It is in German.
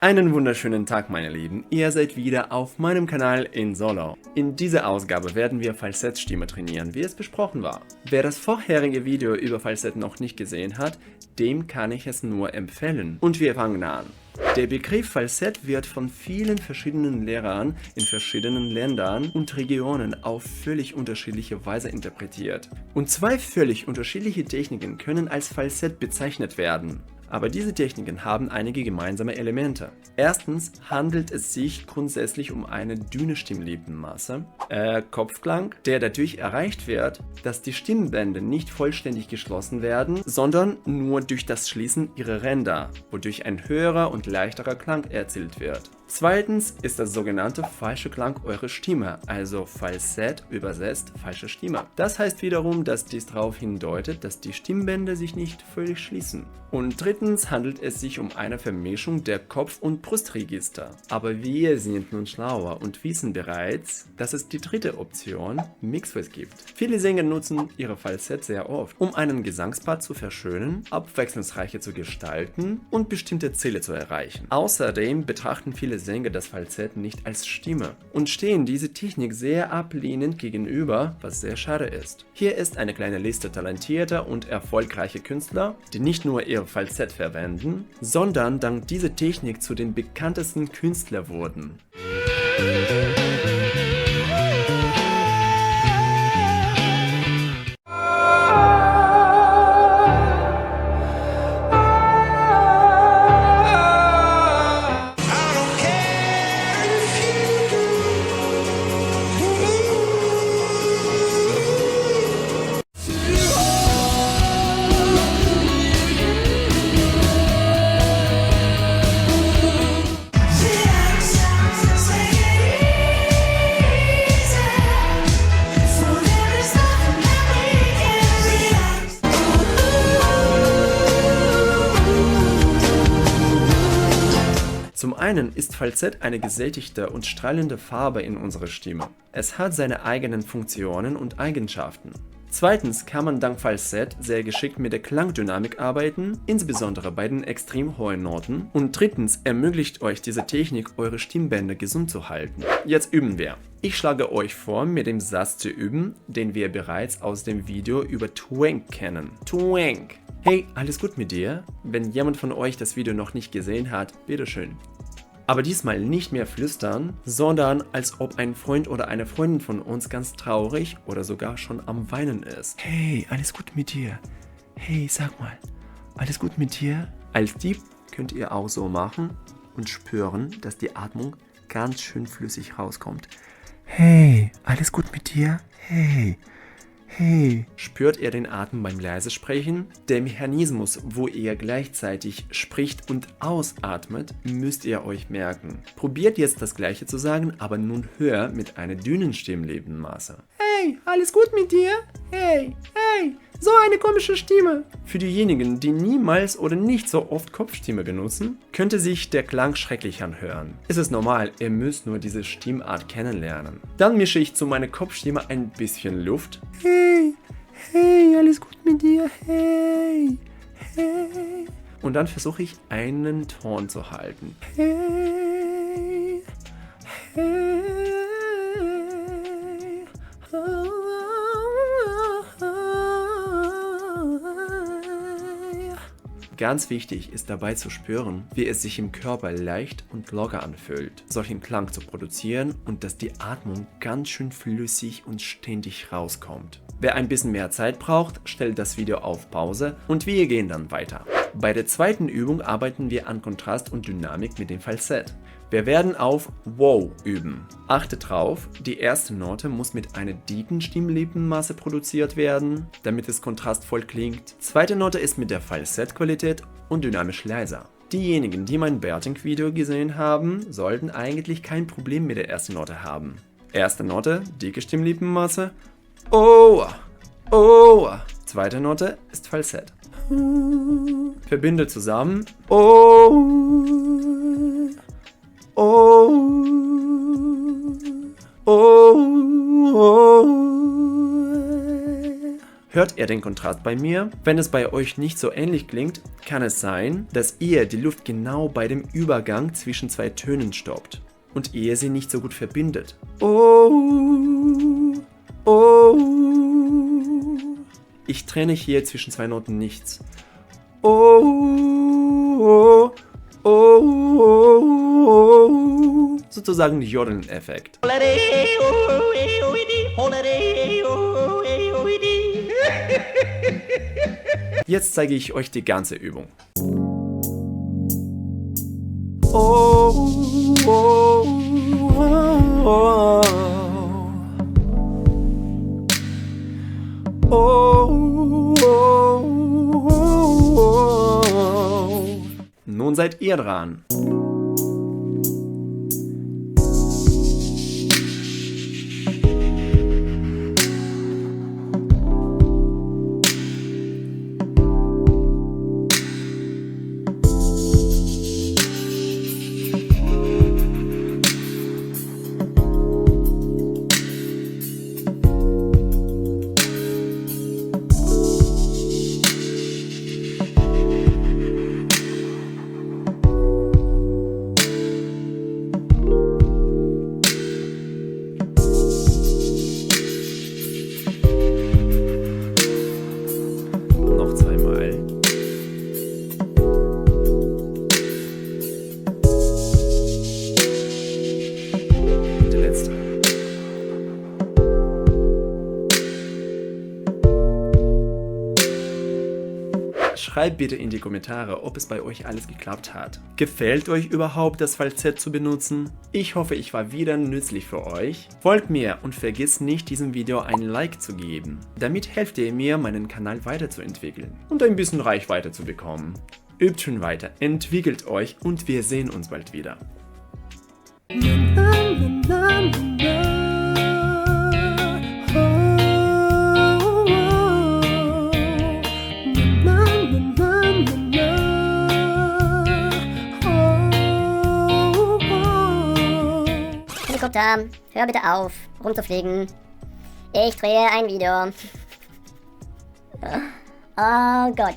Einen wunderschönen Tag, meine Lieben. Ihr seid wieder auf meinem Kanal in Solo. In dieser Ausgabe werden wir Falsettstimme trainieren, wie es besprochen war. Wer das vorherige Video über Falsett noch nicht gesehen hat, dem kann ich es nur empfehlen. Und wir fangen an. Der Begriff Falsett wird von vielen verschiedenen Lehrern in verschiedenen Ländern und Regionen auf völlig unterschiedliche Weise interpretiert. Und zwei völlig unterschiedliche Techniken können als Falsett bezeichnet werden. Aber diese Techniken haben einige gemeinsame Elemente. Erstens handelt es sich grundsätzlich um eine dünne Stimmlippenmasse, Kopfklang, der dadurch erreicht wird, dass die Stimmbänder nicht vollständig geschlossen werden, sondern nur durch das Schließen ihrer Ränder, wodurch ein höherer und leichterer Klang erzielt wird. Zweitens ist das sogenannte falsche Klang eurer Stimme, also Falsett übersetzt falsche Stimme. Das heißt wiederum, dass dies darauf hindeutet, dass die Stimmbänder sich nicht völlig schließen. Und drittens handelt es sich um eine Vermischung der Kopf- und Brustregister. Aber wir sind nun schlauer und wissen bereits, dass es die dritte Option, Mixed gibt. Viele Sänger nutzen ihre Falsett sehr oft, um einen Gesangspart zu verschönen, abwechslungsreicher zu gestalten und bestimmte Ziele zu erreichen. Außerdem betrachten viele Sänger das Falsett nicht als Stimme und stehen diese Technik sehr ablehnend gegenüber, was sehr schade ist. Hier ist eine kleine Liste talentierter und erfolgreicher Künstler, die nicht nur ihr Falsett verwenden, sondern dank dieser Technik zu den bekanntesten Künstlern wurden. Zum einen ist Falsett eine gesättigte und strahlende Farbe in unserer Stimme. Es hat seine eigenen Funktionen und Eigenschaften. Zweitens kann man dank Falsett sehr geschickt mit der Klangdynamik arbeiten, insbesondere bei den extrem hohen Noten. Und drittens ermöglicht euch diese Technik, eure Stimmbänder gesund zu halten. Jetzt üben wir. Ich schlage euch vor, mit dem Satz zu üben, den wir bereits aus dem Video über Twank kennen. Twank. Hey, alles gut mit dir? Wenn jemand von euch das Video noch nicht gesehen hat, bitteschön. Aber diesmal nicht mehr flüstern, sondern als ob ein Freund oder eine Freundin von uns ganz traurig oder sogar schon am Weinen ist. Hey, alles gut mit dir? Hey, sag mal, alles gut mit dir? Als Dieb könnt ihr auch so machen und spüren, dass die Atmung ganz schön flüssig rauskommt. Hey, alles gut mit dir? Hey. Hey, spürt ihr den Atem beim leise Sprechen? Der Mechanismus, wo ihr gleichzeitig spricht und ausatmet, müsst ihr euch merken. Probiert jetzt das gleiche zu sagen, aber nun höher mit einer dünnen Stimmlippenmasse. Hey, alles gut mit dir? Hey, hey, so eine komische Stimme. Für diejenigen, die niemals oder nicht so oft Kopfstimme benutzen, könnte sich der Klang schrecklich anhören. Es ist normal, ihr müsst nur diese Stimmart kennenlernen. Dann mische ich zu meiner Kopfstimme ein bisschen Luft. Hey, hey, alles gut mit dir? Hey, hey. Und dann versuche ich einen Ton zu halten. Hey, hey. Ganz wichtig ist dabei zu spüren, wie es sich im Körper leicht und locker anfühlt, solchen Klang zu produzieren und dass die Atmung ganz schön flüssig und ständig rauskommt. Wer ein bisschen mehr Zeit braucht, stellt das Video auf Pause und wir gehen dann weiter. Bei der zweiten Übung arbeiten wir an Kontrast und Dynamik mit dem Falsett. Wir werden auf Wow üben. Achtet drauf, die erste Note muss mit einer dicken Stimmlippenmasse produziert werden, damit es kontrastvoll klingt. Zweite Note ist mit der Falsettqualität und dynamisch leiser. Diejenigen, die mein Berting-Video gesehen haben, sollten eigentlich kein Problem mit der ersten Note haben. Erste Note, dicke Stimmlippenmasse. Oh, oh. Zweite Note ist Falsett. Verbinde zusammen. Oh. Oh, oh, oh. Hört ihr den Kontrast bei mir? Wenn es bei euch nicht so ähnlich klingt, kann es sein, dass ihr die Luft genau bei dem Übergang zwischen zwei Tönen stoppt und ihr sie nicht so gut verbindet. Oh, oh. Ich trenne hier zwischen zwei Noten nichts. Oh, oh, oh, oh. Sozusagen Jodeln-Effekt. Jetzt zeige ich euch die ganze Übung. Oh, oh, oh, oh, oh, oh, oh. Nun seid ihr dran. Noch zweimal. Und der letzte. Schreibt bitte in die Kommentare, ob es bei euch alles geklappt hat. Gefällt euch überhaupt das Falsett zu benutzen? Ich hoffe, ich war wieder nützlich für euch. Folgt mir und vergiss nicht, diesem Video ein Like zu geben. Damit helft ihr mir, meinen Kanal weiterzuentwickeln und ein bisschen Reichweite zu bekommen. Übt schon weiter, entwickelt euch und wir sehen uns bald wieder. Helikopter, hör bitte auf, rumzufliegen. Ich drehe ein Video. Oh Gott.